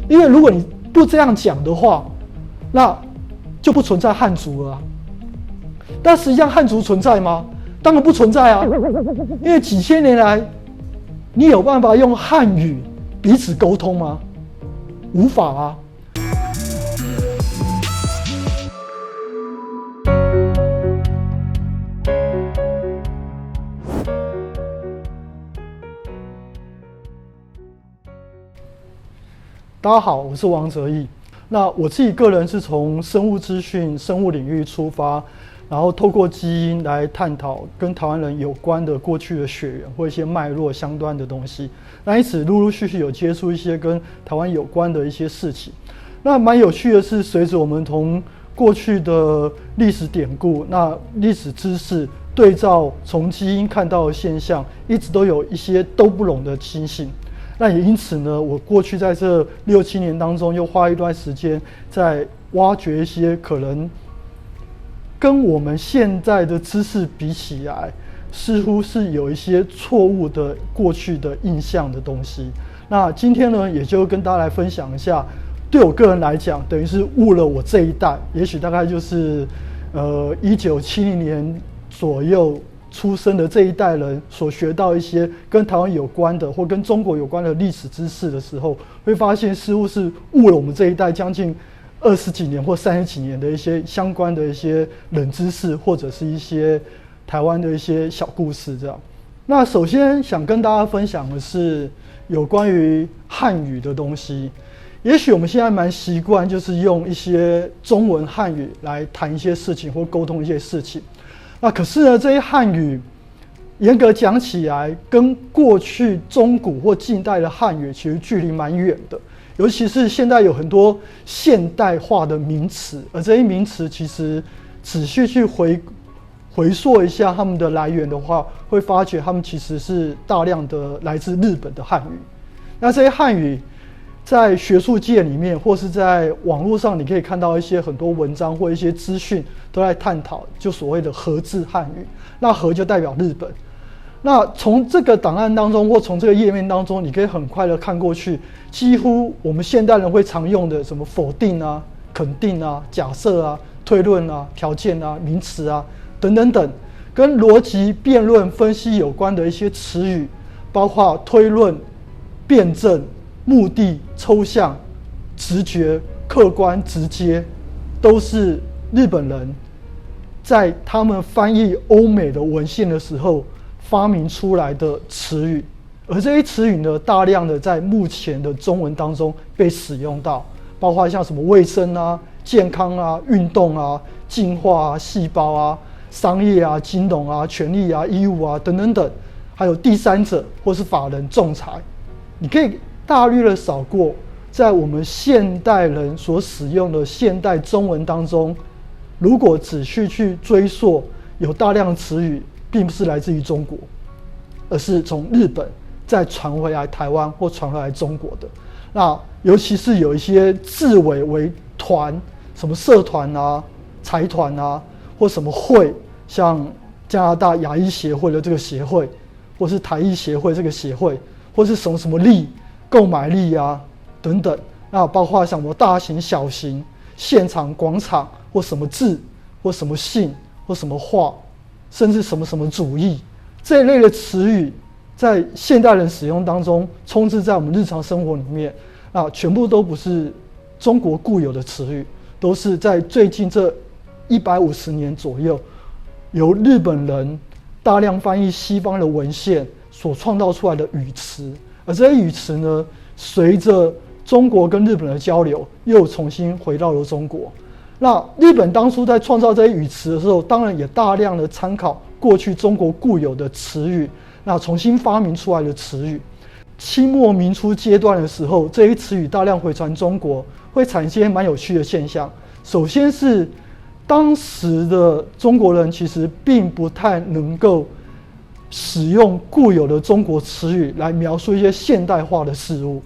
因为如果你不这样讲的话，那就不存在汉族了啊。但实际上汉族存在吗？当然不存在啊，因为几千年来，你有办法用汉语彼此沟通吗？无法啊。大家好，我是王哲义。那我自己个人是从生物资讯、生物领域出发，然后透过基因来探讨跟台湾人有关的过去的血缘或一些脉络相关的东西。那因此陆陆续续有接触一些跟台湾有关的一些事情。那蛮有趣的是，随着我们从过去的历史典故、那历史知识对照从基因看到的现象，一直都有一些都不拢的情形。那也因此呢，我过去在这6、7年当中，又花一段时间在挖掘一些可能跟我们现在的知识比起来，似乎是有一些错误的过去的印象的东西。那今天呢，也就跟大家来分享一下，对我个人来讲，等于是误了我这一代，也许大概就是1970年左右出生的这一代人所学到一些跟台湾有关的或跟中国有关的历史知识的时候，会发现似乎是误了我们这一代将近20几年或30几年的一些相关的一些冷知识，或者是一些台湾的一些小故事这样。那首先想跟大家分享的是有关于汉语的东西。也许我们现在蛮习惯就是用一些中文汉语来谈一些事情或沟通一些事情。那可是呢，这些汉语严格讲起来，跟过去中古或近代的汉语其实距离蛮远的。尤其是现在有很多现代化的名词，而这些名词其实仔细去回溯一下他们的来源的话，会发觉他们其实是大量的来自日本的汉语。那这些汉语在学术界里面，或是在网络上，你可以看到一些很多文章或一些资讯都在探讨，就所谓的和字汉语。那和就代表日本。那从这个档案当中，或从这个页面当中，你可以很快的看过去，几乎我们现代人会常用的什么否定啊、肯定啊、假设啊、推论啊、条件啊、名词啊等等等，跟逻辑、辩论、分析有关的一些词语，包括推论、辩证、目的、抽象、直觉、客观、直接，都是日本人在他们翻译欧美的文献的时候发明出来的词语。而这些词语呢，大量的在目前的中文当中被使用到，包括像什么卫生啊、健康啊、运动啊、进化啊、细胞啊、商业啊、金融啊、权利啊、义务啊等等等，还有第三者或是法人、仲裁。你可以大略的扫过，在我们现代人所使用的现代中文当中，如果仔细去追溯，有大量的词语并不是来自于中国，而是从日本再传回来台湾或传回来中国的。那尤其是有一些字尾为团，什么社团啊、财团啊，或什么会，像加拿大牙医协会的这个协会，或是台医协会这个协会，或是什么什么力、购买力啊等等。那包括像什么大型、小型、现场、广场，或什么字，或什么信，或什么话，甚至什么什么主义这一类的词语，在现代人使用当中充斥在我们日常生活里面，全部都不是中国固有的词语，都是在最近这150年左右，由日本人大量翻译西方的文献所创造出来的语词。而这些语词呢，随着中国跟日本的交流，又重新回到了中国。那日本当初在创造这些语词的时候，当然也大量的参考过去中国固有的词语，那重新发明出来的词语。清末民初阶段的时候，这些词语大量回传中国，会产生蛮有趣的现象。首先是当时的中国人其实并不太能够使用固有的中国词语来描述一些现代化的事物，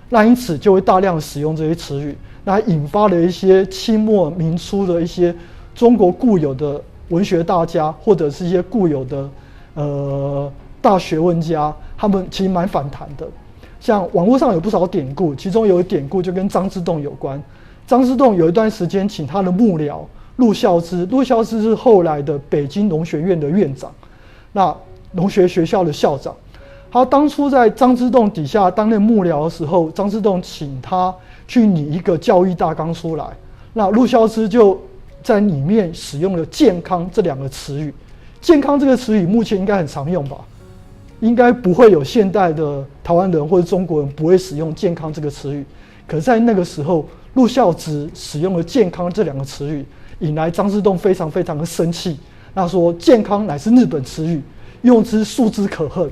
那因此就会大量使用这些词语，那引发了一些清末民初的一些中国固有的文学大家，或者是一些固有的大学问家，他们其实蛮反弹的。像网络上有不少典故，其中有一典故就跟张之洞有关。张之洞有一段时间请他的幕僚陆孝之，陆孝之是后来的北京农学院的院长，那农学学校的校长。他当初在张之洞底下担任幕僚的时候，张之洞请他去拟一个教育大纲出来，那陆孝之就在里面使用了健康这两个词语。健康这个词语目前应该很常用吧，应该不会有现代的台湾人或者中国人不会使用健康这个词语。可是在那个时候，陆孝之使用了健康这两个词语，引来张之洞非常非常的生气。他说健康乃是日本词语，用之庶之可恨，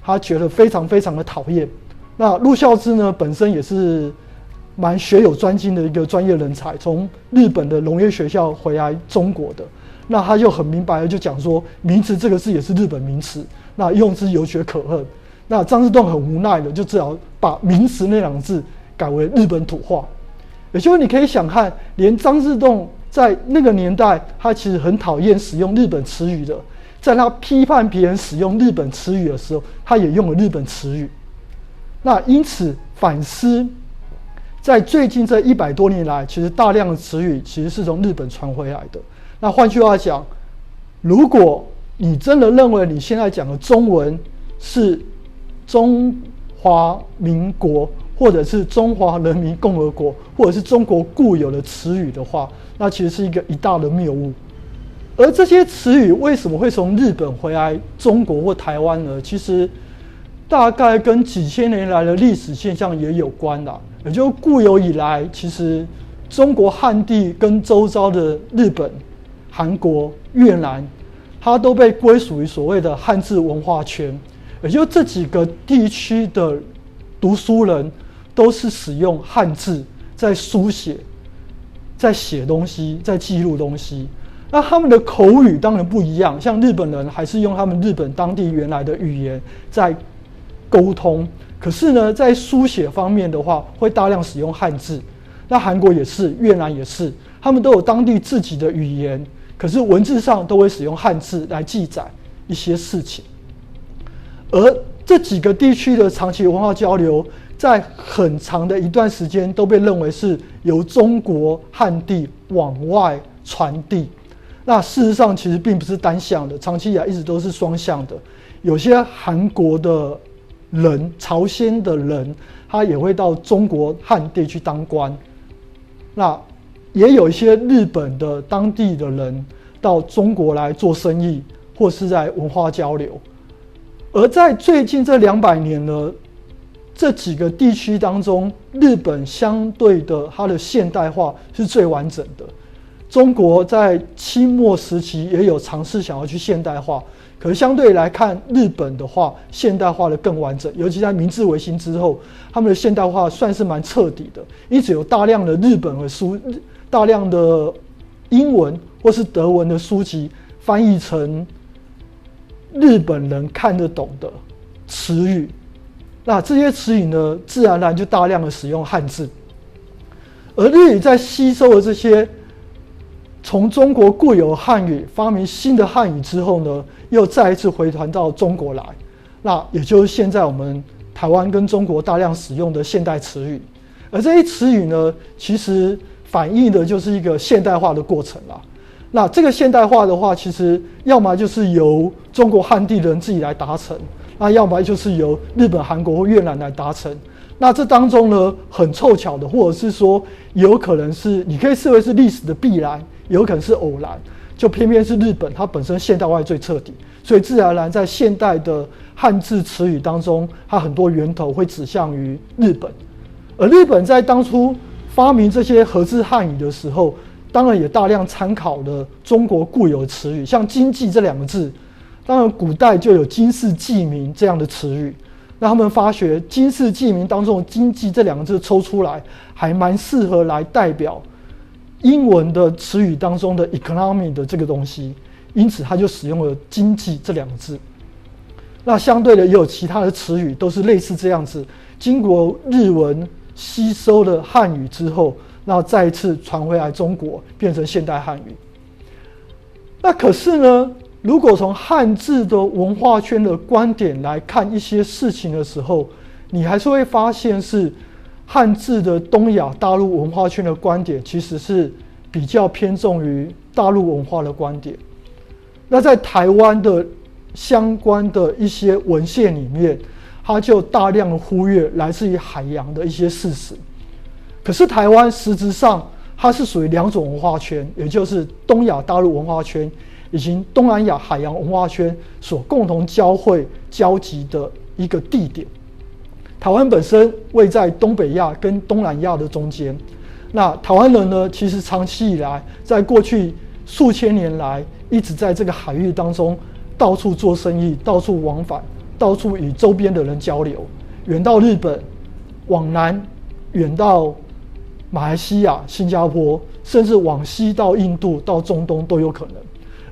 他觉得非常非常的讨厌。那陆孝之呢，本身也是蛮学有专精的一个专业人才，从日本的农业学校回来中国的，那他就很明白的就讲说，名词这个字也是日本名词，那用之有觉可恨。那张之洞很无奈的，就只好把名词那两个字改为日本土话。也就是你可以想看，连张之洞在那个年代，他其实很讨厌使用日本词语的，在他批判别人使用日本词语的时候，他也用了日本词语。那因此反思，在最近这100多年来，其实大量的词语其实是从日本传回来的。那换句话讲，如果你真的认为你现在讲的中文是中华民国，或者是中华人民共和国，或者是中国固有的词语的话，那其实是一大的谬误。而这些词语为什么会从日本回来中国或台湾呢？其实大概跟几千年来的历史现象也有关啦。也就固有以来，其实中国汉地跟周遭的日本、韩国、越南，它都被归属于所谓的汉字文化圈。也就这几个地区的读书人都是使用汉字在书写、在写东西、在记录东西。那他们的口语当然不一样，像日本人还是用他们日本当地原来的语言在沟通。可是呢，在书写方面的话，会大量使用汉字。那韩国也是，越南也是，他们都有当地自己的语言，可是文字上都会使用汉字来记载一些事情。而这几个地区的长期文化交流，在很长的一段时间都被认为是由中国汉地往外传递。那事实上其实并不是单向的，长期以来一直都是双向的。有些韩国的人、朝鲜的人，他也会到中国汉地去当官。那也有一些日本的当地的人到中国来做生意，或是在文化交流。而在最近这200年呢，这几个地区当中，日本相对的它的现代化是最完整的。中国在清末时期也有尝试想要去现代化，可是相对来看，日本的话现代化的更完整，尤其在明治维新之后，他们的现代化算是蛮彻底的，因此有大量的日本的书、大量的英文或是德文的书籍翻译成日本人看得懂的词语。那这些词语呢，自然而然就大量的使用汉字。而日语在吸收了这些从中国固有汉语发明新的汉语之后呢，又再一次回传到中国来。那也就是现在我们台湾跟中国大量使用的现代词语。而这些词语呢，其实反映的就是一个现代化的过程啦。那这个现代化的话，其实要么就是由中国汉地的人自己来达成，那要么就是由日本、韩国或越南来达成。那这当中呢，很凑巧的，或者是说有可能是你可以视为是历史的必然，有可能是偶然，就偏偏是日本它本身现代化最彻底，所以自然而然在现代的汉字词语当中，它很多源头会指向于日本。而日本在当初发明这些合字汉语的时候，当然也大量参考了中国固有的词语，像经济这2个字，当然古代就有经世济民这样的词语。那他们发觉经世济民当中的经济这2个字抽出来，还蛮适合来代表英文的词语当中的 economy 的这个东西，因此他就使用了经济这2个字。那相对的也有其他的词语都是类似这样子，经过日文吸收了汉语之后，然后再一次传回来中国，变成现代汉语。那可是呢，如果从汉字的文化圈的观点来看一些事情的时候，你还是会发现是汉字的东亚大陆文化圈的观点，其实是比较偏重于大陆文化的观点。那在台湾的相关的一些文献里面，它就大量的忽略来自于海洋的一些事实。可是台湾实质上它是属于两种文化圈，也就是东亚大陆文化圈以及东南亚海洋文化圈所共同交汇交集的一个地点。台湾本身位在东北亚跟东南亚的中间，那台湾人呢，其实长期以来，在过去数千年来，一直在这个海域当中到处做生意，到处往返，到处与周边的人交流，远到日本，往南远到马来西亚、新加坡，甚至往西到印度、到中东都有可能。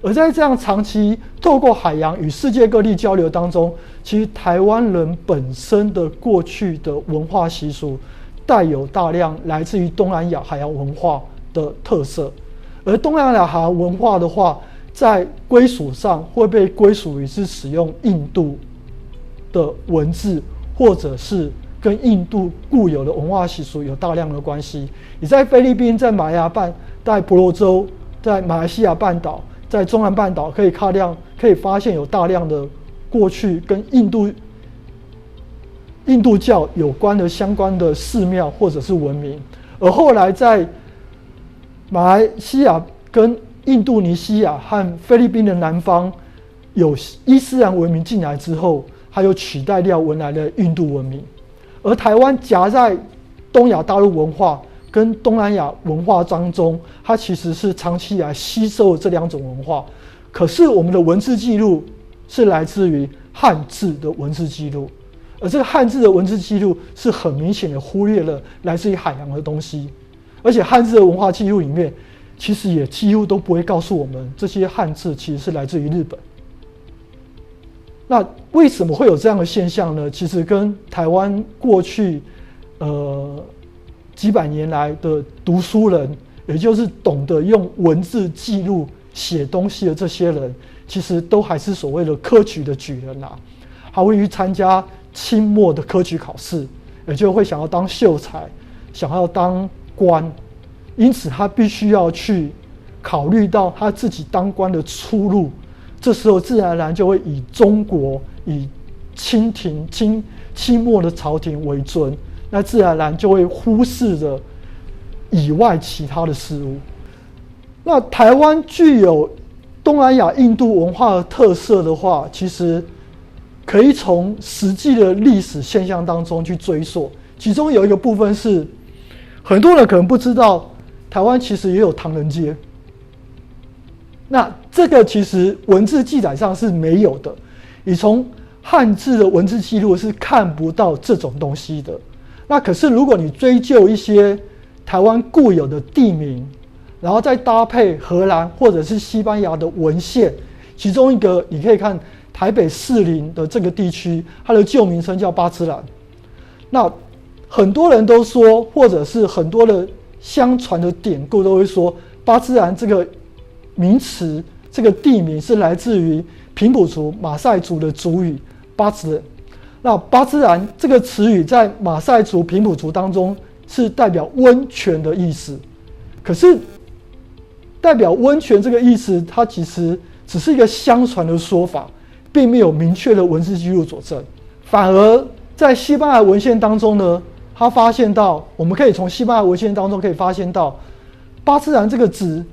而在这样长期透过海洋与世界各地交流当中，其实台湾人本身的过去的文化习俗带有大量来自于东南亚海洋文化的特色。而东南亚海洋文化的话，在归属上会被归属于是使用印度的文字，或者是跟印度固有的文化习俗有大量的关系。你在菲律宾、在马亚半、在婆罗洲、在马来西亚半岛、在中南半岛可以发现有大量的过去跟印度教有关的相关的寺庙或者是文明。而后来在马来西亚跟印度尼西亚和菲律宾的南方有伊斯兰文明进来之后，它又取代掉原来的印度文明。而台湾夹在东亚大陆文化跟东南亚文化当中，它其实是长期以来吸收了这两种文化。可是我们的文字记录是来自于汉字的文字记录，而这个汉字的文字记录是很明显的忽略了来自于海洋的东西。而且汉字的文化记录里面，其实也几乎都不会告诉我们这些汉字其实是来自于日本。那为什么会有这样的现象呢？其实跟台湾过去几百年来的读书人，也就是懂得用文字记录写东西的这些人，其实都还是所谓的科举的举人啊。他会去参加清末的科举考试，也就会想要当秀才，想要当官，因此他必须要去考虑到他自己当官的出路。这时候自然而然就会以中国、以清廷、清末的朝廷为尊，那自然而然就会忽视了以外其他的事物。那台湾具有东南亚印度文化的特色的话，其实可以从实际的历史现象当中去追溯。其中有一个部分是很多人可能不知道，台湾其实也有唐人街。那这个其实文字记载上是没有的，你从汉字的文字记录是看不到这种东西的。那可是如果你追究一些台湾固有的地名，然后再搭配荷兰或者是西班牙的文献，其中一个你可以看台北士林的这个地区，它的旧名称叫巴兹兰。那很多人都说，或者是很多的相传的典故都会说，巴兹兰这个名词，这个地名是来自于平埔族、马赛族的族语巴兹人。那巴兹兰这个词语在马赛族、平埔族当中是代表温泉的意思。可是代表温泉这个意思，它其实只是一个相传的说法，并没有明确的文字记录佐证。反而在西班牙文献当中呢，他发现到，我们可以从西班牙文献当中可以发现到，巴兹兰这个字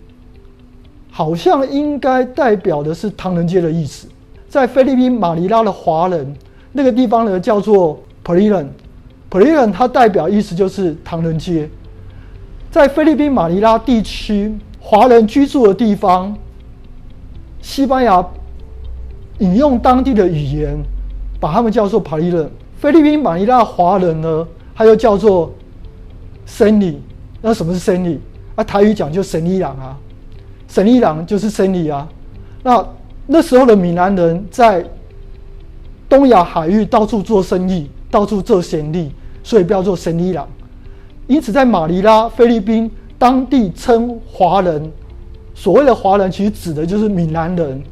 好像应该代表的是唐人街的意思。在菲律宾马尼拉的华人那个地方呢，叫做 Paliran， 它代表意思就是唐人街。在菲律宾马尼拉地区华人居住的地方，西班牙引用当地的语言，把他们叫做 Paliran。菲律宾马尼拉华人呢，他又叫做森里。那什么是森里？台语讲就神里郎啊，神里郎就是森里啊。那时候的闽南人在东亚海域到处做生意，到处做生意，所以叫做神里郎。因此在马尼拉菲律宾当地称华人，所谓的华人其实指的就是闽南人。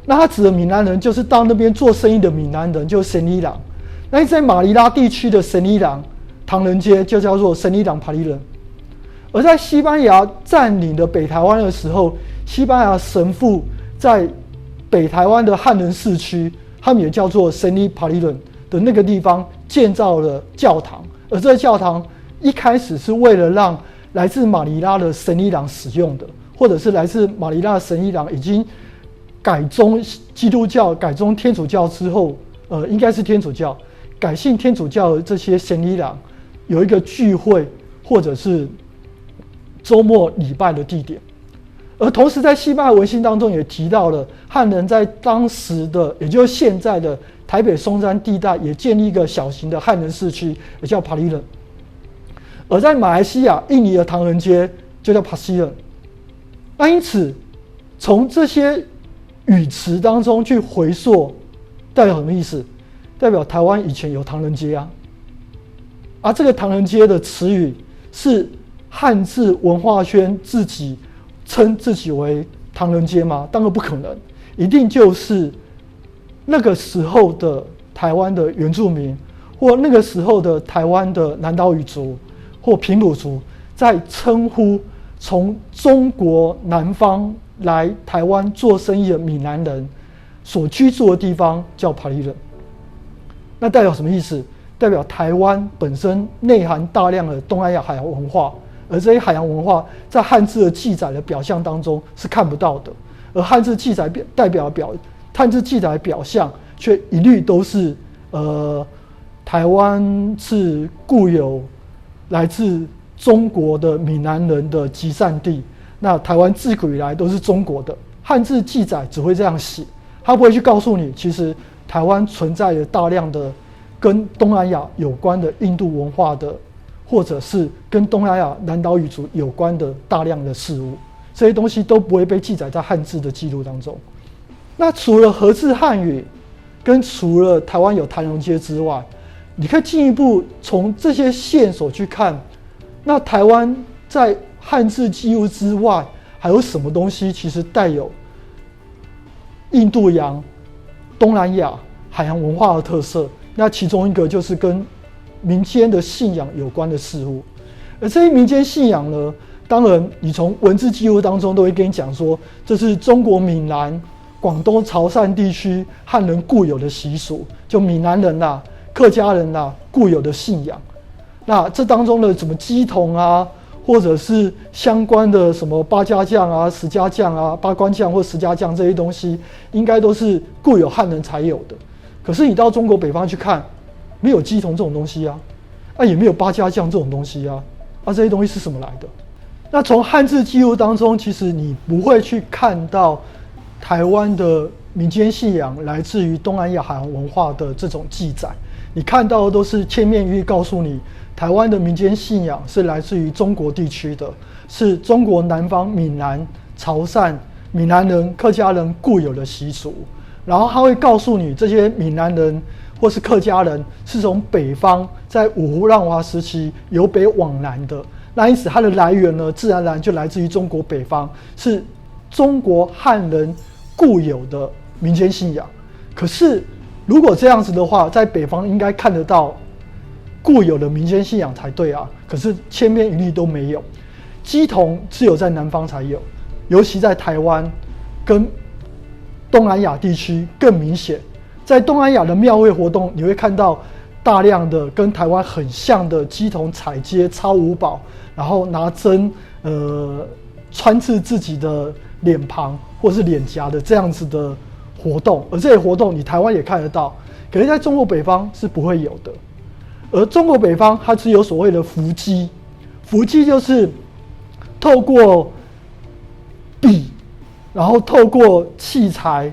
那他指的闽南人就是到那边做生意的闽南人，就是神里郎。那在马尼拉地区的神里朗唐人街就叫做神里朗帕里人。而在西班牙占领了北台湾的时候，西班牙神父在北台湾的汉人市区，他们也叫做神里帕里人的那个地方建造了教堂，而这个教堂一开始是为了让来自马尼拉的神里朗使用的，或者是来自马尼拉的神里朗已经改宗基督教、改宗天主教之后，应该是天主教改信天主教的这些神里朗有一个聚会或者是周末礼拜的地点。而同时在西班牙文献当中也提到了汉人在当时的，也就是现在的台北松山地带也建立一个小型的汉人市区，也叫帕里人。而在马来西亚、印尼的唐人街就叫帕西人。那因此从这些语词当中去回溯，代表什么意思？代表台湾以前有唐人街啊。而这个唐人街的词语是汉字文化圈自己称自己为唐人街吗？当然不可能，一定就是那个时候的台湾的原住民，或那个时候的台湾的南岛语族或平埔族，在称呼从中国南方来台湾做生意的闽南人所居住的地方叫帕里人。那代表什么意思？代表台湾本身内含大量的东南亚海洋文化，而这些海洋文化在汉字的记载的表象当中是看不到的，而汉字记载汉字记载的表象却一律都是台湾是固有来自中国的闽南人的集散地，那台湾自古以来都是中国的。汉字记载只会这样写，他不会去告诉你其实台湾存在着大量的跟东南亚有关的印度文化的，或者是跟东南亚南岛语族有关的大量的事物，这些东西都不会被记载在汉字的记录当中。那除了和字汉语跟除了台湾有唐人街之外，你可以进一步从这些线索去看，那台湾在汉字记录之外还有什么东西其实带有印度洋、东南亚海洋文化的特色？那其中一个就是跟民间的信仰有关的事物。而这些民间信仰呢，当然你从文字记录当中都会跟你讲说，这是中国闽南、广东潮汕地区汉人固有的习俗，就闽南人啦、客家人啦固有的信仰。那这当中的什么鸡同啊，或者是相关的什么八家将啊、十家将啊、八关将或十家将这些东西，应该都是固有汉人才有的。可是你到中国北方去看，没有鸡同这种东西啊，也没有八家将这种东西啊，这些东西是什么来的？那从汉字记录当中，其实你不会去看到台湾的民间信仰来自于东南亚海洋文化的这种记载，你看到的都是千面一律告诉你，台湾的民间信仰是来自于中国地区的，是中国南方闽南、潮汕、闽南人、客家人固有的习俗。然后他会告诉你，这些闽南人或是客家人是从北方在五胡乱华时期由北往南的，那因此它的来源呢，自然而然就来自于中国北方，是中国汉人固有的民间信仰。可是如果这样子的话，在北方应该看得到固有的民间信仰才对啊，可是千篇一律都没有。鸡同只有在南方才有，尤其在台湾跟东南亚地区更明显。在东南亚的庙会活动，你会看到大量的跟台湾很像的鸡同踩街、操五宝，然后拿针穿刺自己的脸庞或是脸颊的这样子的活动，而这些活动你台湾也看得到，可是在中国北方是不会有的。而中国北方它只有所谓的伏击，伏击就是透过笔，然后透过器材，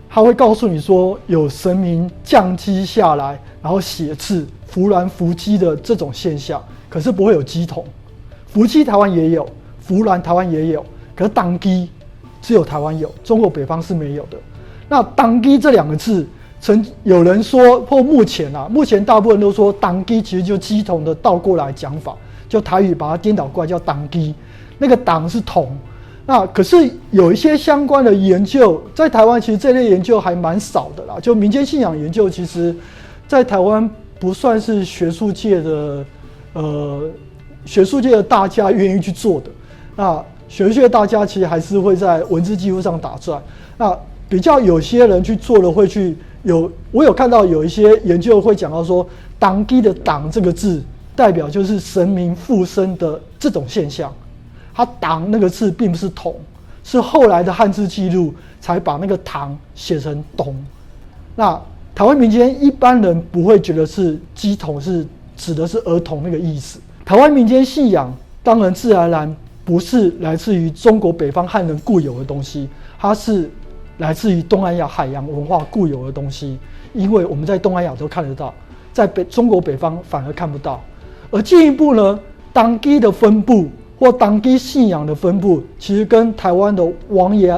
他会告诉你说有神明降基下来，然后写字伏鸾伏击的这种现象，可是不会有鸡同。伏击台湾也有，伏鸾台湾也有，可是当机只有台湾有，中国北方是没有的。那当机这两个字，有人说，或目前大部分都说当机其实就鸡同的倒过来讲法，就台语把它颠倒过来叫当机，那个当是同。那可是有一些相关的研究，在台湾其实这类研究还蛮少的啦。就民间信仰研究，其实在台湾不算是学术界的大家愿意去做的。那学术界的大家其实还是会在文字记录上打转。那比较有些人去做了，我有看到有一些研究会讲到说，党基的党这个字代表就是神明附身的这种现象。它党那个字并不是统，是后来的汉字记录才把那个唐写成董。那台湾民间一般人不会觉得是鸡童是指的是儿童那个意思。台湾民间信仰当然自然而然不是来自于中国北方汉人固有的东西，它是来自于东南亚海洋文化固有的东西。因为我们在东南亚都看得到，在中国北方反而看不到。而进一步呢，党基的分布或党基信仰的分布，其实跟台湾的王爷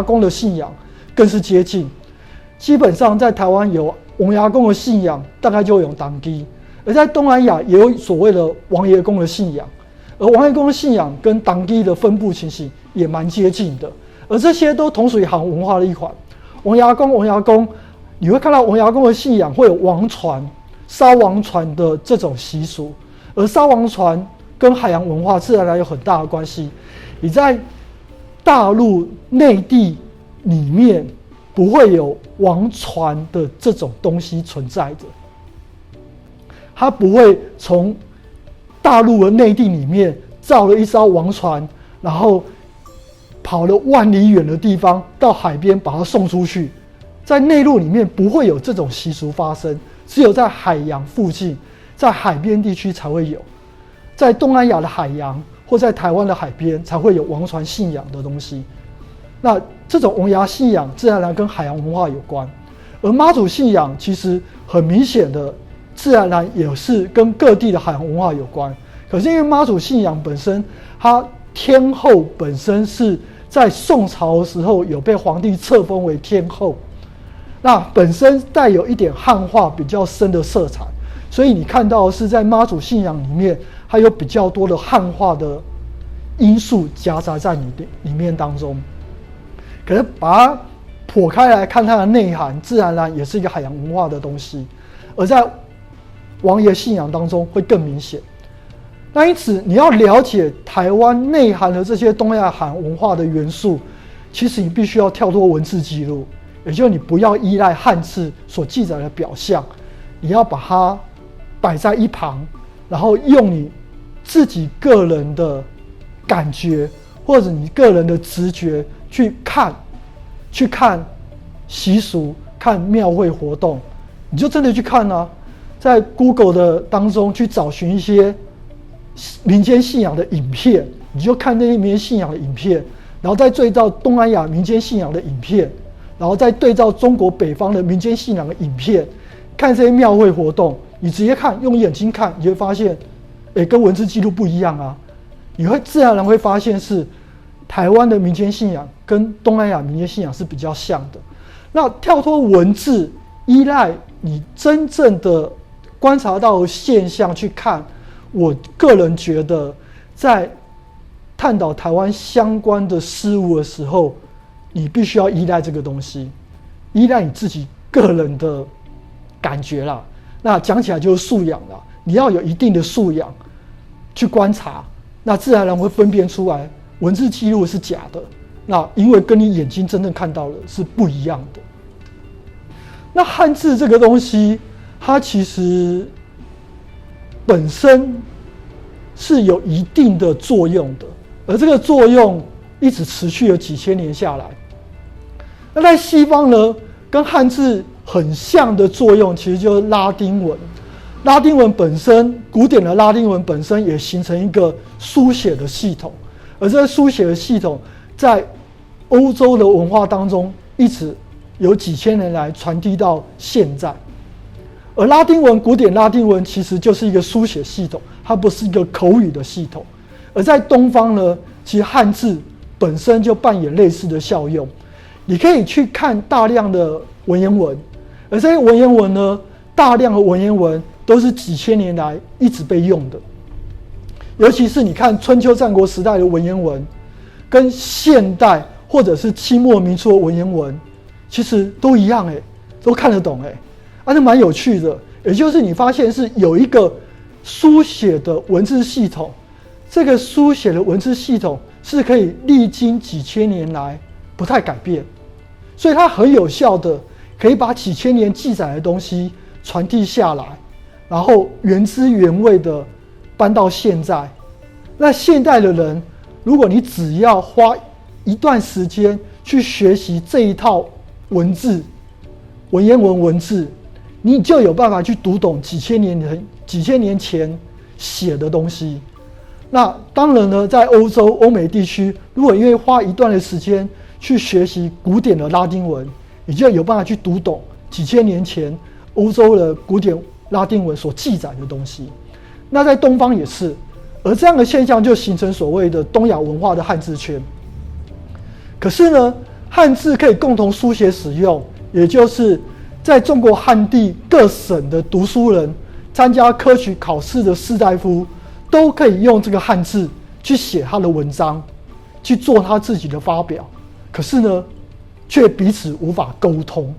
公的信仰更是接近。基本上在台湾有王爷公的信仰，大概就有党基；而在东南亚也有所谓的王爷公的信仰，而王爷公的信仰跟党基的分布情形也蛮接近的。而这些都同属于海洋文化的一环。王爷公，你会看到王爷公的信仰会有王船、烧王船的这种习俗，而烧王船跟海洋文化自然而然有很大的关系。你在大陆内地里面不会有王船的这种东西存在的，它不会从大陆的内地里面造了一艘王船，然后跑了万里远的地方到海边把它送出去。在内陆里面不会有这种习俗发生，只有在海洋附近，在海边地区才会有。在东南亚的海洋或在台湾的海边才会有王船信仰的东西。那这种王爷信仰自然而然跟海洋文化有关，而妈祖信仰其实很明显的自然而然也是跟各地的海洋文化有关。可是因为妈祖信仰本身，它天后本身是在宋朝的时候有被皇帝册封为天后，那本身带有一点汉化比较深的色彩，所以你看到的是在妈祖信仰里面，它有比较多的汉化的因素夹杂在里面当中。可是把它剖开来看它的内涵，自然而然也是一个海洋文化的东西，而在王爷信仰当中会更明显。那因此你要了解台湾内涵的这些东亚海洋文化的元素，其实你必须要跳脱文字记录，也就是你不要依赖汉字所记载的表象，你要把它摆在一旁，然后用你自己个人的感觉或者你个人的直觉去看习俗，看庙会活动，你就真的去看啊，在 Google 的当中去找寻一些民间信仰的影片，你就看那些民间信仰的影片，然后再对照东南亚民间信仰的影片，然后再对照中国北方的民间信仰的影片，看这些庙会活动，你直接看，用眼睛看，你会发现，跟文字记录不一样啊。你会自然而然会发现是台湾的民间信仰跟东南亚民间信仰是比较像的。那跳脱文字，依赖你真正的观察到的现象去看，我个人觉得，在探讨台湾相关的事物的时候，你必须要依赖这个东西，依赖你自己个人的感觉啦。那讲起来就是素养啦，你要有一定的素养去观察，那自然而然会分辨出来文字记录是假的，那因为跟你眼睛真正看到的是不一样的。那汉字这个东西，它其实本身是有一定的作用的，而这个作用一直持续了几千年下来。那在西方呢，跟汉字很像的作用，其实就是拉丁文。拉丁文本身，古典的拉丁文本身也形成一个书写的系统，而这个书写的系统在欧洲的文化当中，一直有几千年来传递到现在。而拉丁文，古典拉丁文其实就是一个书写系统，它不是一个口语的系统。而在东方呢，其实汉字本身就扮演类似的效用。你可以去看大量的文言文，而这些文言文呢，大量的文言文都是几千年来一直被用的。尤其是你看春秋战国时代的文言文，跟现代或者是清末民初的文言文，其实都一样都看得懂那蛮有趣的。也就是你发现是有一个书写的文字系统，这个书写的文字系统是可以历经几千年来不太改变，所以它很有效的可以把几千年记载的东西传递下来，然后原汁原味的搬到现在。那现代的人，如果你只要花一段时间去学习这一套文字、文言文文字，你就有办法去读懂几千年前写的东西。那当然呢，在欧美地区，如果因为花一段的时间去学习古典的拉丁文，你就有办法去读懂几千年前欧洲的古典拉丁文所记载的东西。那在东方也是，而这样的现象就形成所谓的东亚文化的汉字圈。可是呢，汉字可以共同书写使用，也就是在中国汉地各省的读书人参加科举考试的士大夫，都可以用这个汉字去写他的文章，去做他自己的发表。可是呢，却彼此无法沟通。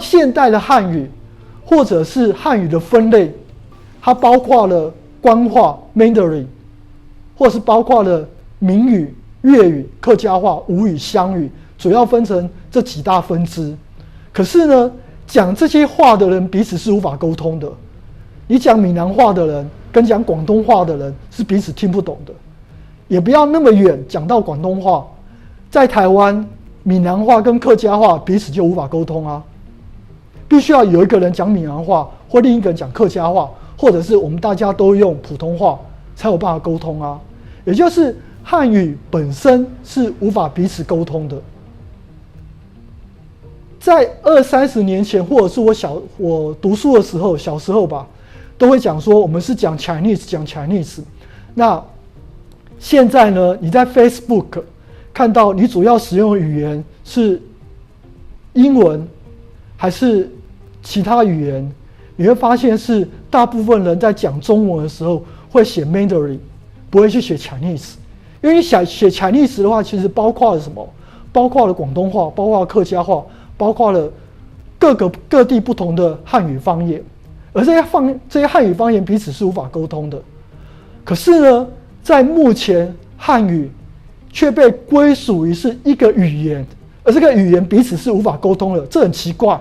现代的汉语，或者是汉语的分类，它包括了官话 Mandarin， 或是包括了闽语、粤语、客家话、吴语、湘语，主要分成这几大分支。可是呢，讲这些话的人彼此是无法沟通的。你讲闽南话的人跟讲广东话的人是彼此听不懂的。也不要那么远讲到广东话，在台湾闽南话跟客家话彼此就无法沟通啊。必须要有一个人讲闽南话，或另一个人讲客家话，或者是我们大家都用普通话，才有办法沟通啊。也就是汉语本身是无法彼此沟通的。在20-30年前，或者是我读书的时候，小时候吧，都会讲说我们是讲 Chinese。那现在呢，你在 Facebook 看到你主要使用的语言是英文还是其他语言，你会发现是大部分人在讲中文的时候会写 Mandarin， 不会去写 Chinese。因为你写 Chinese 的话，其实包括了什么？包括了广东话，包括了客家话，包括了各地不同的汉语方言。而这些汉语方言彼此是无法沟通的。可是呢，在目前汉语却被归属于是一个语言，而这个语言彼此是无法沟通的，这很奇怪。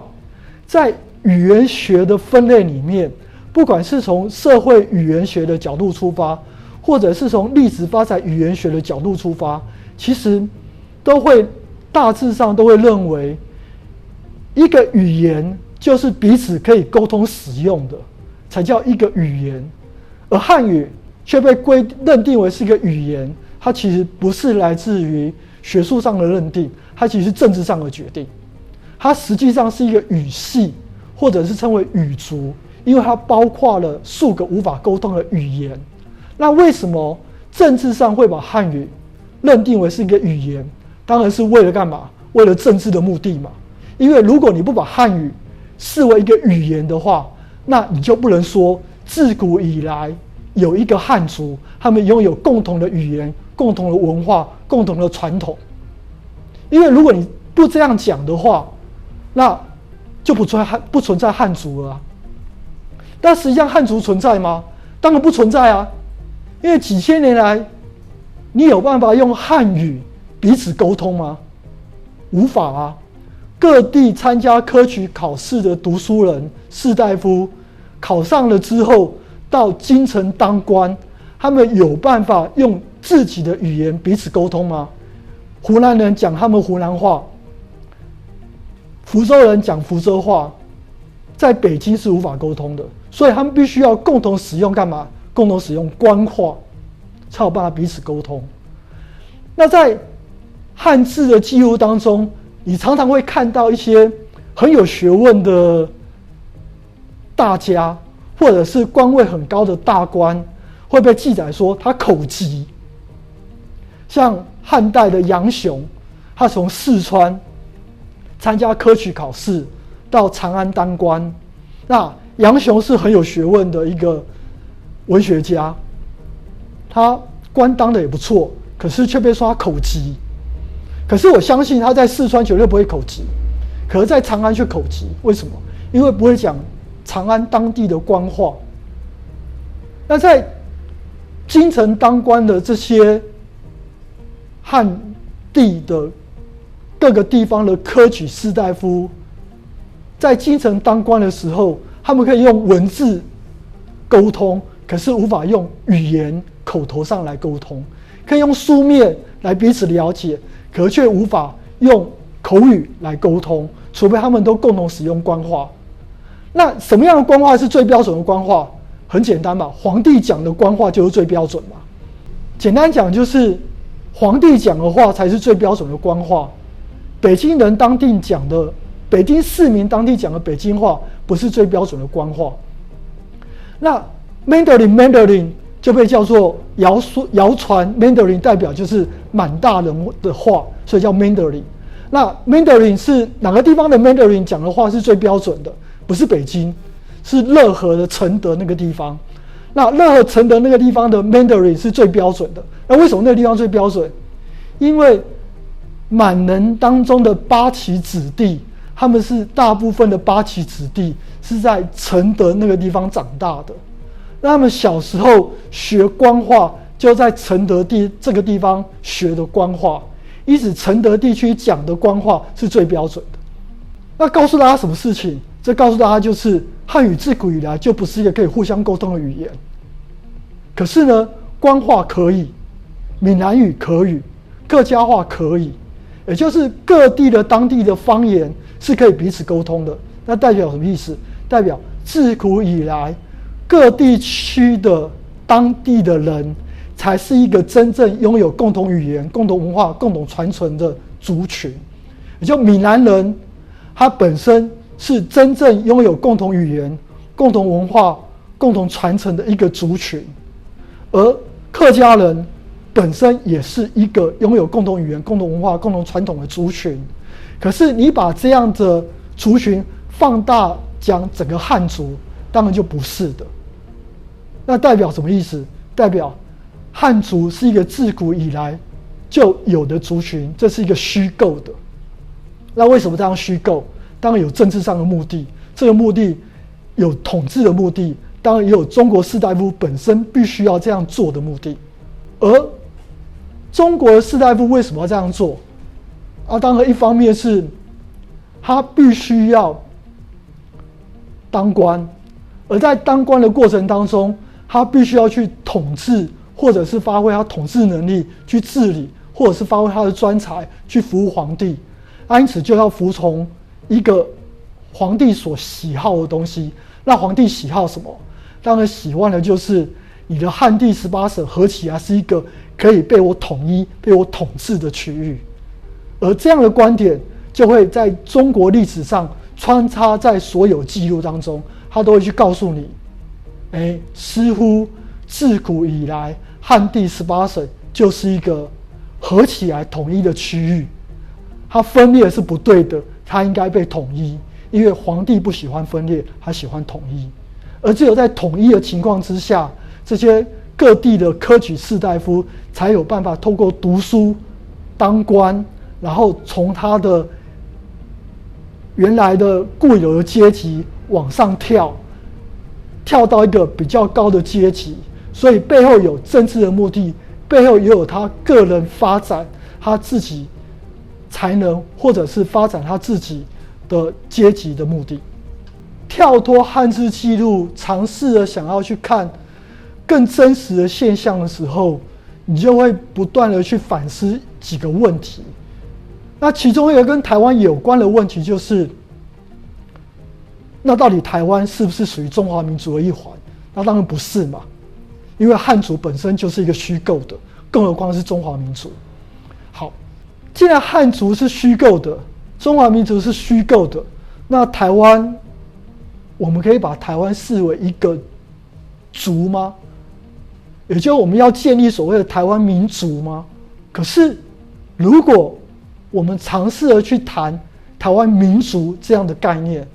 在语言学的分类里面，不管是从社会语言学的角度出发，或者是从历史发展语言学的角度出发，其实大致上都会认为，一个语言就是彼此可以沟通使用的，才叫一个语言。而汉语却被认定为是一个语言，它其实不是来自于学术上的认定，它其实是政治上的决定。它实际上是一个语系，或者是称为语族，因为它包括了数个无法沟通的语言。那为什么政治上会把汉语认定为是一个语言？当然是为了干嘛？为了政治的目的嘛。因为如果你不把汉语视为一个语言的话，那你就不能说自古以来有一个汉族，他们拥有共同的语言、共同的文化、共同的传统。因为如果你不这样讲的话，那就不存在汉族了啊。但实际上汉族存在吗？当然不存在啊。因为几千年来，你有办法用汉语彼此沟通吗？无法啊。各地参加科举考试的读书人、士大夫，考上了之后到京城当官，他们有办法用自己的语言彼此沟通吗？湖南人讲他们湖南话，福州人讲福州话，在北京是无法沟通的，所以他们必须要共同使用干嘛？共同使用官话，才有办法彼此沟通。那在汉字的记录当中，你常常会看到一些很有学问的大家，或者是官位很高的大官，会被记载说他口疾。像汉代的杨雄，他从四川参加科举考试到长安当官。那杨雄是很有学问的一个文学家，他官当的也不错，可是却被说他口疾。可是我相信他在四川绝对不会口疾，可是在长安却口疾。为什么？因为不会讲长安当地的官话。那在京城当官的这些汉地的各个地方的科举士大夫，在京城当官的时候，他们可以用文字沟通，可是无法用语言口头上来沟通，可以用书面来彼此了解，可却无法用口语来沟通，除非他们都共同使用官话。那什么样的官话是最标准的官话？很简单嘛，皇帝讲的官话就是最标准嘛。简单讲就是皇帝讲的话才是最标准的官话。北京人当地讲的，北京市民当地讲的北京话不是最标准的官话。那 Mandarin 就被叫做谣传 Mandarin 代表就是满大人的话，所以叫 Mandarin。那 Mandarin 是哪个地方的 Mandarin 讲的话是最标准的？不是北京，是乐和的承德那个地方。那乐和承德那个地方的 Mandarin 是最标准的。那为什么那个地方最标准？因为满人当中的八旗子弟，他们是大部分的八旗子弟是在承德那个地方长大的。那他们小时候学官话，就在承德这个地方学的官话，因此承德地区讲的官话是最标准的。那告诉大家什么事情？这告诉大家就是汉语自古以来就不是一个可以互相沟通的语言。可是呢，官话可以，闽南语可以，客家话可以，也就是各地的当地的方言是可以彼此沟通的。那代表什么意思？代表自古以来各地区的当地的人才是一个真正拥有共同语言、共同文化、共同传承的族群。也就闽南人，他本身是真正拥有共同语言、共同文化、共同传承的一个族群，而客家人本身也是一个拥有共同语言、共同文化、共同传统的族群。可是你把这样的族群放大讲整个汉族，当然就不是的。那代表什么意思？代表汉族是一个自古以来就有的族群，这是一个虚构的。那为什么这样虚构？当然有政治上的目的，这个目的有统治的目的，当然也有中国士大夫本身必须要这样做的目的。而中国的士大夫为什么要这样做？当然一方面是他必须要当官，而在当官的过程当中，他必须要去统治，或者是发挥他统治能力去治理，或者是发挥他的专才去服务皇帝。因此就要服从一个皇帝所喜好的东西。那皇帝喜好什么？当然喜欢的就是你的汉地18省合起来是一个可以被我统一、被我统治的区域。而这样的观点就会在中国历史上穿插在所有记录当中，他都会去告诉你，似乎自古以来汉地18省就是一个合起来统一的区域。它分裂是不对的，它应该被统一，因为皇帝不喜欢分裂，他喜欢统一。而只有在统一的情况之下，这些各地的科举士大夫才有办法透过读书、当官，然后从他的原来的固有的阶级往上跳到一个比较高的阶级。所以背后有政治的目的，背后也有他个人发展他自己才能，或者是发展他自己的阶级的目的。跳脱汉字记录，尝试着想要去看更真实的现象的时候，你就会不断的去反思几个问题。那其中一个跟台湾有关的问题就是，那到底台湾是不是属于中华民族的一环？那当然不是嘛，因为汉族本身就是一个虚构的，更何况是中华民族。好，既然汉族是虚构的，中华民族是虚构的，那台湾，我们可以把台湾视为一个族吗？也就是我们要建立所谓的台湾民族吗？可是，如果我们尝试着去谈台湾民族这样的概念，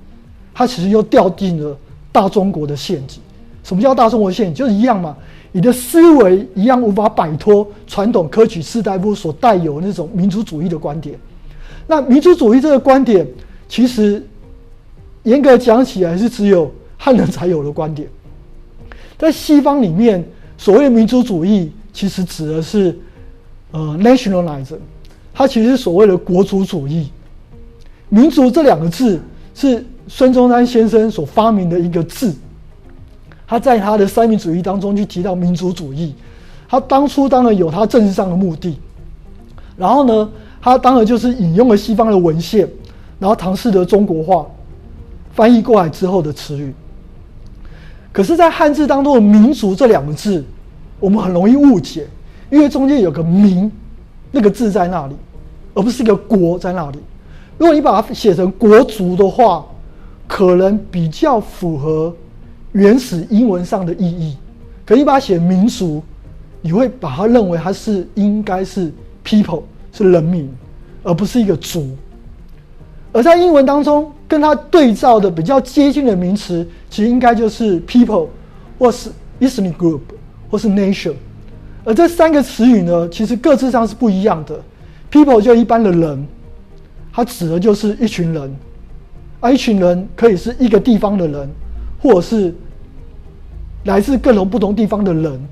它其实又掉进了大中国的陷阱。什么叫大中国陷阱？就是一样嘛，你的思维一样无法摆脱传统科举士大夫所带有那种民族主义的观点。那民族主义这个观点，其实严格讲起来是只有汉人才有的观点。在西方里面，所谓的民族主义其实指的是nationalism， 它其实是所谓的国族主义。民族这两个字是孙中山先生所发明的一个字，他在他的三民主义当中去提到民族主义。他当初当然有他政治上的目的，然后呢，他当然就是引用了西方的文献，然后唐氏的中国话翻译过来之后的词语。可是，在汉字当中的民族这两个字，我们很容易误解，因为中间有个民那个字在那里，而不是一个国在那里。如果你把它写成国族的话，可能比较符合原始英文上的意义。可你把它写民族，你会把它认为它是应该是 people， 是人民，而不是一个族。而在英文当中，跟它对照的比较接近的名词，其实应该就是 people， 或是 ethnic group， 或是 nation。而这三个词语呢，其实各自上是不一样的。people 就一般的人，它指的就是一群人，一群人可以是一个地方的人，或者是来自各种不同地方的人。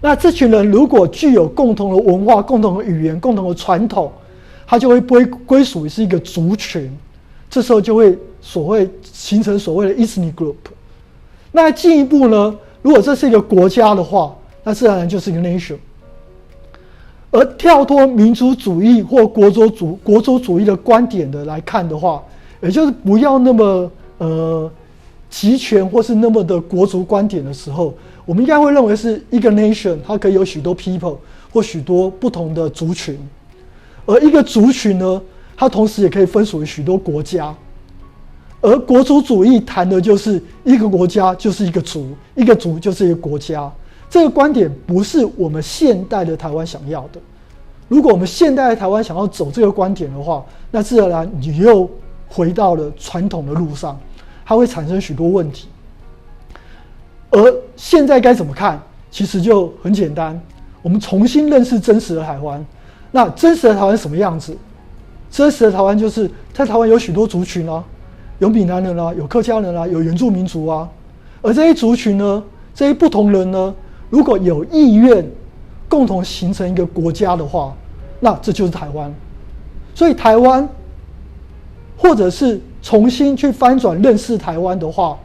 那这群人如果具有共同的文化、共同的语言、共同的传统，它就会归属于是一个族群。这时候就会形成所谓的 ethnic group。那进一步呢，如果这是一个国家的话，那自然就是一个 nation。而跳脱民族主义或国族主义的观点的来看的话，也就是不要那么集权或是那么的国族观点的时候，我们应该会认为是一个 nation， 它可以有许多 people 或许多不同的族群。而一个族群呢，它同时也可以分属于许多国家。而国族主义谈的就是一个国家就是一个族，一个族就是一个国家。这个观点不是我们现代的台湾想要的。如果我们现代的台湾想要走这个观点的话，那自然而然你又回到了传统的路上，它会产生许多问题。而现在该怎么看？其实就很简单，我们重新认识真实的台湾。那真实的台湾什么样子？真实的台湾就是在台湾有许多族群啊，有闽南人啊，有客家人啊，有原住民族啊。而这些族群呢，这些不同人呢，如果有意愿共同形成一个国家的话，那这就是台湾。所以台湾，或者是重新去翻转认识台湾的话，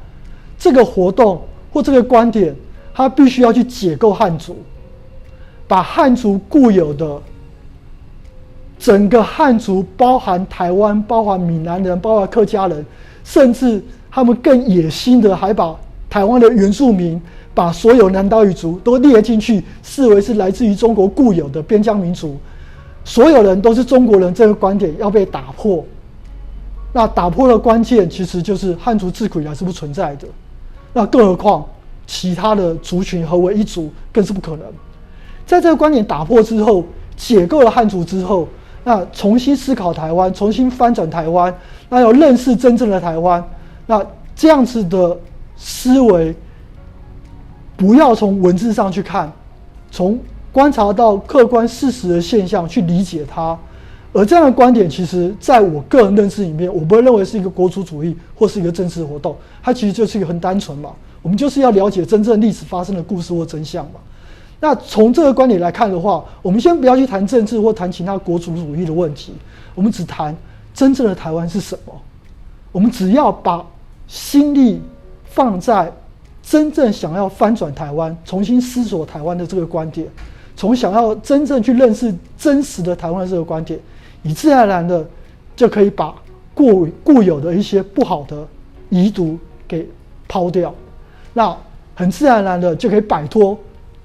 这个活动或这个观点，它必须要去解构汉族，把汉族固有的整个汉族，包含台湾，包含闽南人，包含客家人，甚至他们更野心的，还把台湾的原住民，把所有南岛语族都列进去，视为是来自于中国固有的边疆民族，所有人都是中国人，这个观点要被打破。那打破的关键其实就是汉族自古以来是不存在的，那更何况其他的族群合为一族更是不可能。在这个观点打破之后，解构了汉族之后，那重新思考台湾，重新翻转台湾，那要认识真正的台湾，那这样子的思维，不要从文字上去看，从观察到客观事实的现象去理解它。而这样的观点，其实在我个人认知里面，我不会认为是一个国族主义或是一个政治活动，它其实就是一个很单纯嘛，我们就是要了解真正历史发生的故事或真相嘛。那从这个观点来看的话，我们先不要去谈政治或谈其他国族主义的问题，我们只谈真正的台湾是什么。我们只要把心力放在真正想要翻转台湾、重新思索台湾的这个观点，从想要真正去认识真实的台湾的这个观点，你自然而然的就可以把固有的一些不好的遗毒给抛掉，那很自然而然的就可以摆脱。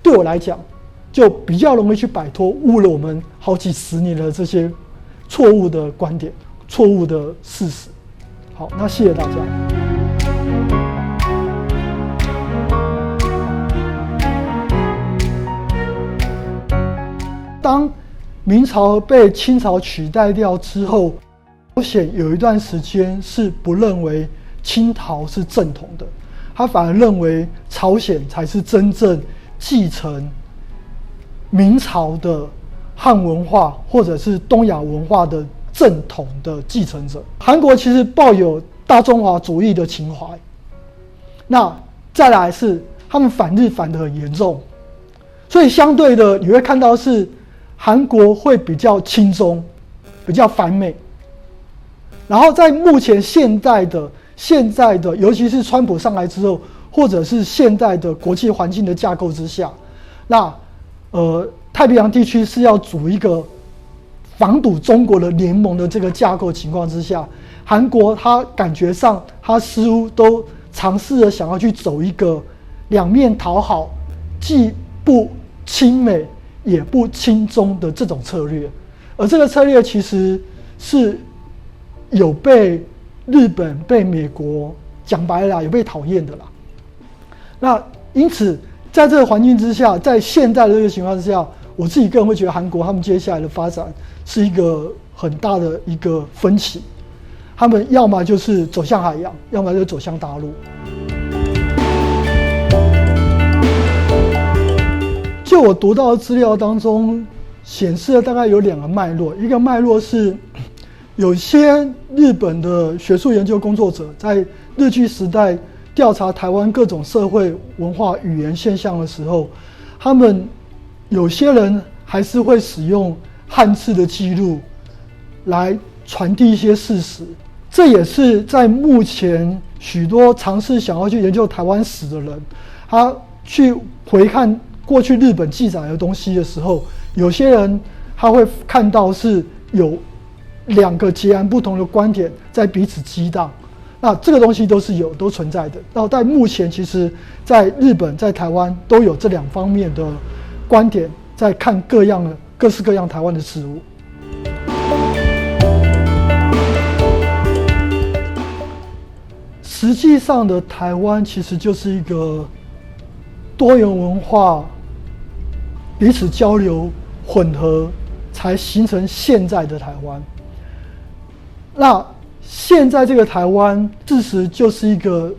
对我来讲，就比较容易去摆脱误了我们好几十年的这些错误的观点、错误的事实。好，那谢谢大家。当明朝被清朝取代掉之后，朝鲜有一段时间是不认为清朝是正统的，他反而认为朝鲜才是真正继承明朝的汉文化或者是东亚文化的正统的继承者。韩国其实抱有大中华主义的情怀。那再来是他们反日反得很严重，所以相对的你会看到是韩国会比较亲中，比较反美。然后在目前现在的，尤其是川普上来之后，或者是现在的国际环境的架构之下，那太平洋地区是要组一个防堵中国的联盟的这个架构情况之下，韩国他感觉上他似乎都尝试着想要去走一个两面讨好，既不亲美也不亲中的这种策略，而这个策略其实是有被日本、被美国讲白了有被讨厌的啦。那因此在这个环境之下，在现在的这个情况之下，我自己个人会觉得韩国他们接下来的发展是一个很大的一个分歧，他们要么就是走向海洋，要么就是走向大陆。就我读到的资料当中显示了大概有2个脉络，一个脉络是有些日本的学术研究工作者在日据时代调查台湾各种社会文化语言现象的时候，他们有些人还是会使用汉字的记录来传递一些事实，这也是在目前许多尝试想要去研究台湾史的人，他去回看过去日本记载的东西的时候，有些人他会看到是有2个截然不同的观点在彼此激荡，那这个东西都存在的。然后在目前，其实在日本、在台湾都有这2方面的观点在看各式各样台湾的事物。实际上的台湾其实就是一个多元文化彼此交流混合才形成现在的台湾。那现在这个台湾事实就是一个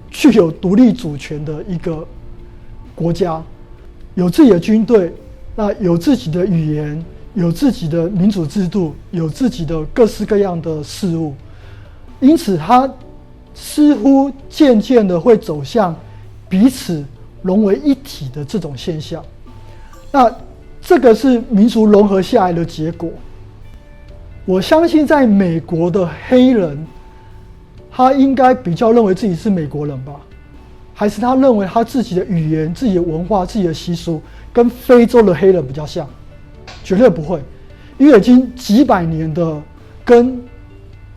具有独立主权的一个国家，有自己的军队，那有自己的语言，有自己的民主制度，有自己的各式各样的事物，因此它似乎渐渐的会走向彼此融为一体的这种现象。那这个是民族融合下来的结果。我相信在美国的黑人，他应该比较认为自己是美国人吧，还是他认为他自己的语言、自己的文化、自己的习俗跟非洲的黑人比较像？绝对不会，因为已经几百年的跟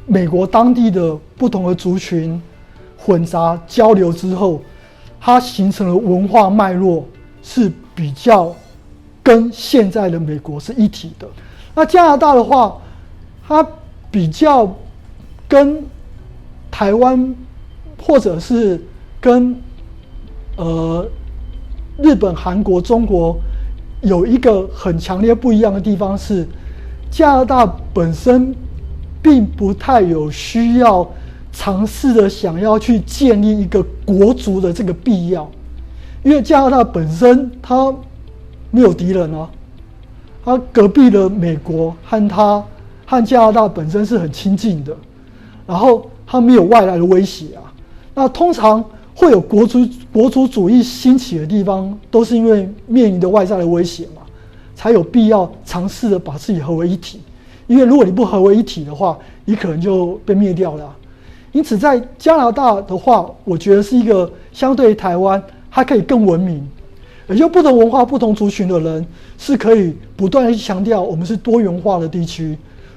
美国当地的不同的族群混杂交流之后，它形成的文化脉络是比较跟现在的美国是一体的。那加拿大的话，它比较跟台湾或者是跟日本、韩国、中国有一个很强烈不一样的地方是，加拿大本身并不太有需要尝试的想要去建立一个国族的这个必要，因为加拿大本身它没有敌人啊，它隔壁的美国和加拿大本身是很亲近的，然后它没有外来的威胁啊。那通常会有国族主义兴起的地方，都是因为面临的外在的威胁嘛，才有必要尝试的把自己合为一体。因为如果你不合为一体的话，你可能就被灭掉了啊。因此，在加拿大的话，我觉得是一个相对于台湾，它可以更文明，也就不同文化、不同族群的人是可以不断的去强调，我们是多元化的地区，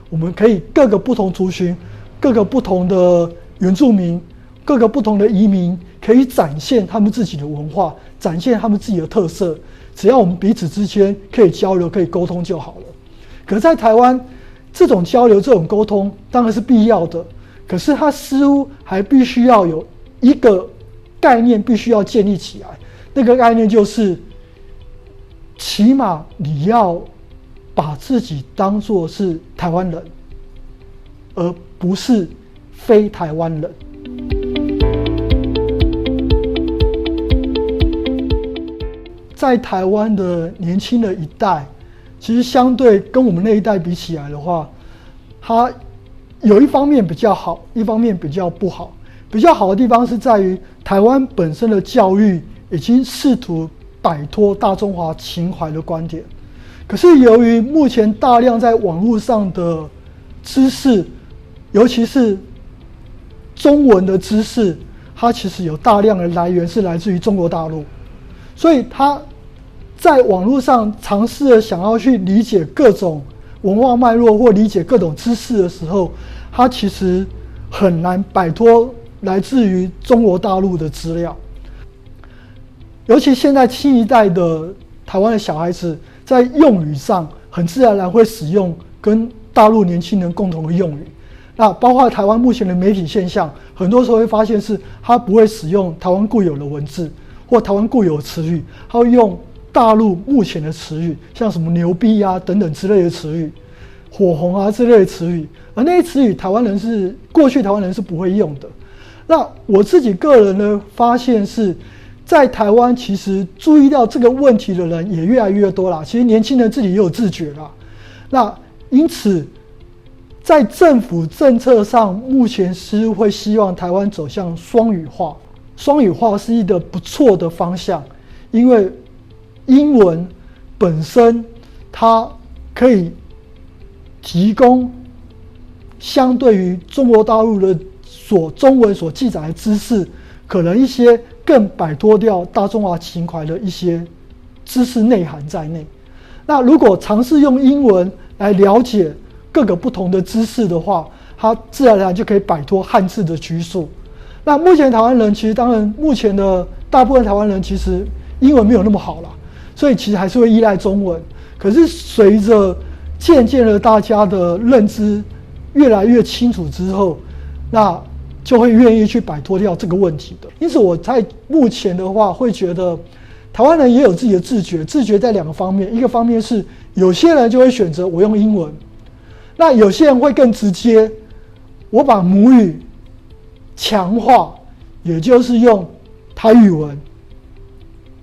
我们可以各个不同族群、各个不同的原住民、各个不同的移民，可以展现他们自己的文化，展现他们自己的特色。只要我们彼此之间可以交流、可以沟通就好了。可是在台湾，这种交流、这种沟通当然是必要的，可是它似乎还必须要有一个概念必须要建立起来，那个概念就是起码你要把自己当作是台湾人，而不是非台湾人。在台湾的年轻的一代，其实相对跟我们那一代比起来的话，他有一方面比较好，一方面比较不好。比较好的地方是在于台湾本身的教育已经试图摆脱大中华情怀的观点，可是由于目前大量在网络上的知识，尤其是中文的知识，它其实有大量的来源是来自于中国大陆，所以它在网络上尝试着想要去理解各种文化脉络或理解各种知识的时候，它其实很难摆脱来自于中国大陆的资料。尤其现在新一代的台湾的小孩子在用语上很自然而然会使用跟大陆年轻人共同的用语，那包括台湾目前的媒体现象，很多时候会发现是他不会使用台湾固有的文字或台湾固有的词语，他会用大陆目前的词语，像什么牛逼啊等等之类的词语，火红啊之类的词语，而那些词语过去台湾人是不会用的。那我自己个人呢发现是，在台湾其实注意到这个问题的人也越来越多啦，其实年轻人自己也有自觉啦。那因此在政府政策上，目前是会希望台湾走向双语化。双语化是一个不错的方向，因为英文本身它可以提供相对于中国大陆的中文所记载的知识，可能一些更摆脱掉大中华情怀的一些知识内涵在内。那如果尝试用英文来了解各个不同的知识的话，它自然而然就可以摆脱汉字的拘束。那目前台湾人其实当然目前的大部分台湾人其实英文没有那么好啦，所以其实还是会依赖中文。可是随着渐渐的大家的认知越来越清楚之后，那就会愿意去摆脱掉这个问题的。因此我在目前的话会觉得台湾人也有自己的自觉在两个方面，一个方面是有些人就会选择我用英文，那有些人会更直接，我把母语强化，也就是用台语文、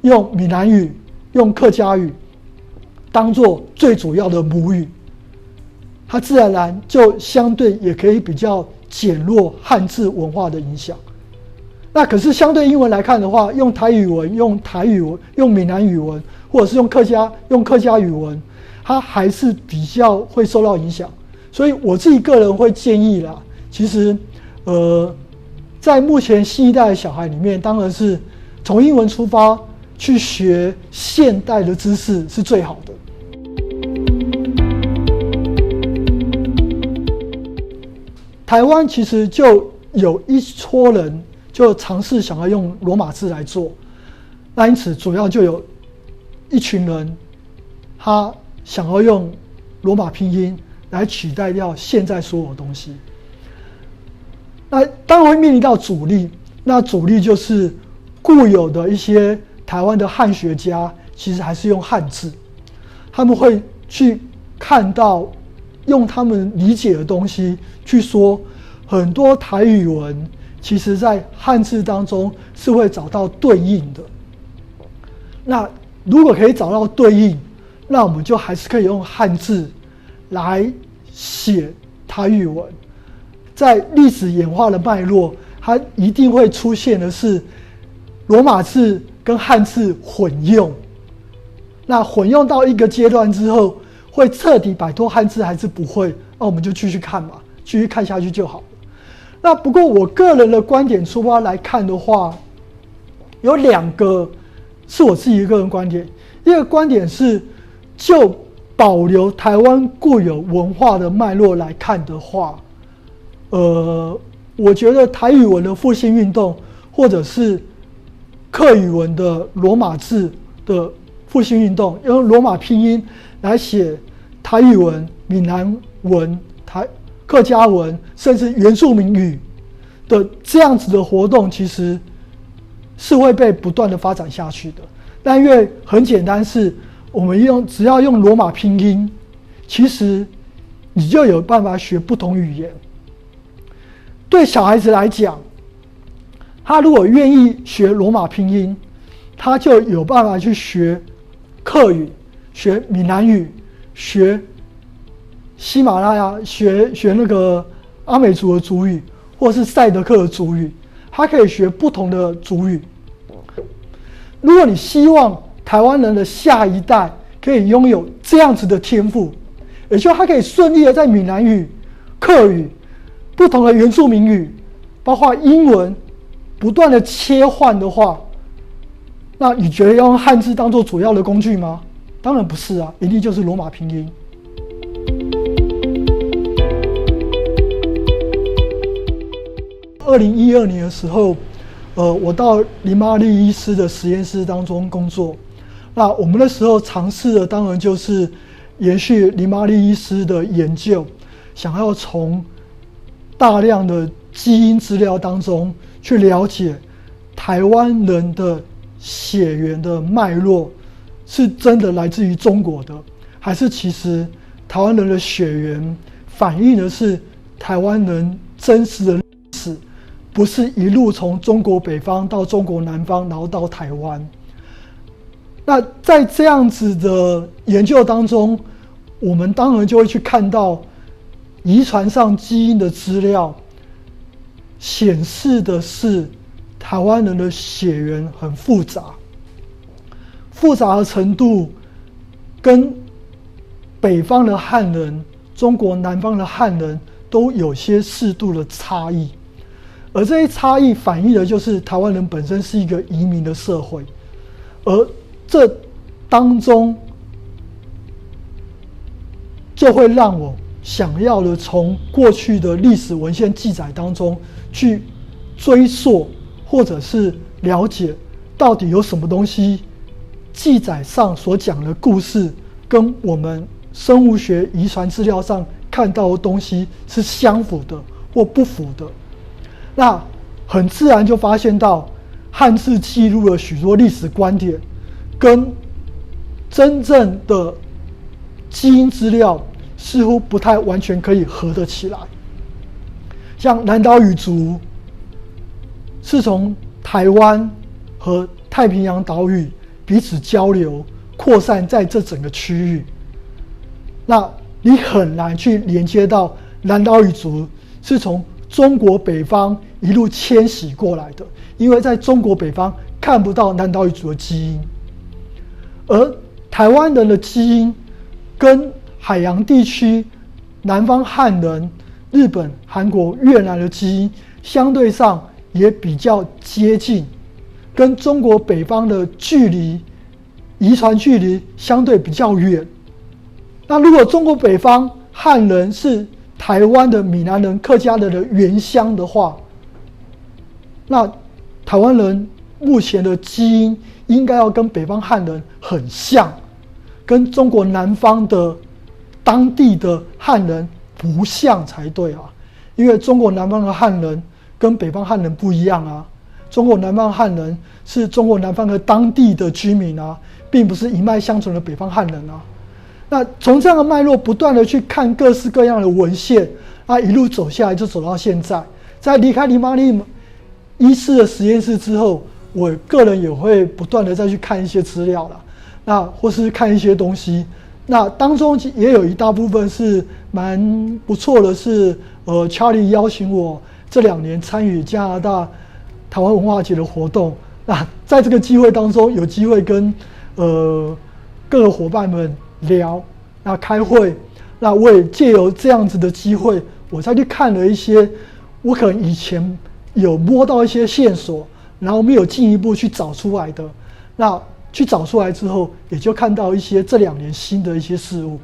用闽南语、用客家语当做最主要的母语，它自然而然就相对也可以比较减弱汉字文化的影响。那可是相对英文来看的话，用台语文、用台语文、用闽南语文，或者是用客家语文，它还是比较会受到影响。所以我自己个人会建议啦，其实在目前新一代的小孩里面，当然是从英文出发去学现代的知识是最好的。台湾其实就有一撮人就尝试想要用罗马字来做，那因此主要就有一群人他想要用罗马拼音来取代掉现在所有东西。那当然会面临到阻力，那阻力就是固有的一些台湾的汉学家其实还是用汉字，他们会去看到用他们理解的东西去说，很多台语文其实在汉字当中是会找到对应的。那如果可以找到对应，那我们就还是可以用汉字来写台语文。在历史演化的脉络，它一定会出现的是罗马字跟汉字混用。那混用到一个阶段之后，会彻底摆脱汉字还是不会？那我们就继续看嘛，继续看下去就好了。那不过我个人的观点出发来看的话，有两个是我自己的个人观点。一个观点是就保留台湾固有文化的脉络来看的话，我觉得台语文的复兴运动，或者是客语文的罗马字的复兴运动，用罗马拼音来写台语文、闽南文、客家文，甚至原住民语的这样子的活动，其实是会被不断的发展下去的。但因为很简单，是我们只要用罗马拼音，其实你就有办法学不同语言。对小孩子来讲，他如果愿意学罗马拼音，他就有办法去学客语、学闽南语、学喜马拉雅、学那个阿美族的族语，或是赛德克的族语，他可以学不同的族语。如果你希望台湾人的下一代可以拥有这样子的天赋，也就是他可以顺利的在闽南语、客语、不同的原住民语，包括英文，不断的切换的话，那你觉得要用汉字当做主要的工具吗？当然不是啊，一定就是罗马拼音。2012年的时候，我到林玛丽医师的实验室当中工作。那我们那时候尝试的当然就是延续林玛丽医师的研究，想要从大量的基因资料当中去了解台湾人的血缘的脉络是真的来自于中国的，还是其实台湾人的血缘反映的是台湾人真实的历史，不是一路从中国北方到中国南方，然后到台湾。那在这样子的研究当中，我们当然就会去看到遗传上基因的资料显示的是台湾人的血缘很复杂，复杂的程度跟北方的汉人、中国南方的汉人都有些适度的差异，而这些差异反映的就是台湾人本身是一个移民的社会，而这当中就会让我想要的从过去的历史文献记载当中去追溯，或者是了解到底有什么东西记载上所讲的故事跟我们生物学遗传资料上看到的东西是相符的或不符的。那很自然就发现到汉字记录了许多历史观点跟真正的基因资料似乎不太完全可以合得起来。像南岛语族是从台湾和太平洋岛屿彼此交流扩散在这整个区域，那你很难去连接到南岛语族是从中国北方一路迁徙过来的，因为在中国北方看不到南岛语族的基因。而台湾人的基因跟海洋地区南方汉人、日本、韩国、越南的基因相对上也比较接近，跟中国北方的距离遗传距离相对比较远。那如果中国北方汉人是台湾的闽南人、客家人的原乡的话，那台湾人目前的基因应该要跟北方汉人很像，跟中国南方的当地的汉人不像才对啊。因为中国南方的汉人跟北方汉人不一样啊，中国南方汉人是中国南方的当地的居民啊，并不是一脉相承的北方汉人啊。那从这样的脉络不断的去看各式各样的文献，一路走下来就走到现在。在离开林玛丽医师的实验室之后，我个人也会不断的再去看一些资料啦，那或是看一些东西。那当中也有一大部分是蛮不错的是，Charlie 邀请我这2年参与加拿大台湾文化节的活动。那在这个机会当中，有机会跟各个伙伴们聊，那开会，那我也借由这样子的机会，我再去看了一些我可能以前有摸到一些线索，然后没有进一步去找出来的。那去找出来之后，也就看到一些这2年新的一些事物。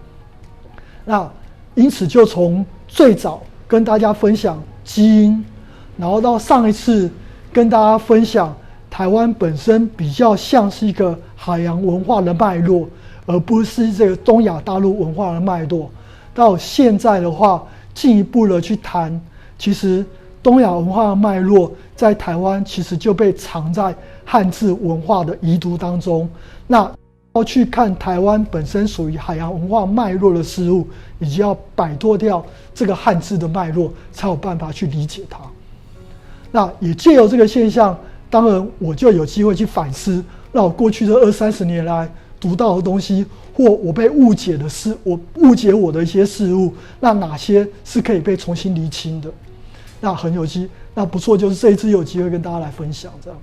那因此就从最早跟大家分享基因，然后到上一次跟大家分享台湾本身比较像是一个海洋文化的脉络，而不是这个东亚大陆文化的脉络。到现在的话，进一步的去谈，其实东亚文化的脉络在台湾其实就被藏在汉字文化的遗毒当中。那要去看台湾本身属于海洋文化脉络的事物，你就要摆脱掉这个汉字的脉络，才有办法去理解它。那也借由这个现象，当然我就有机会去反思，那我过去这20-30年来读到的东西，或我被误解的事，我误解我的一些事物，那哪些是可以被重新厘清的？那很有机，那不错，就是这一次有机会跟大家来分享这样。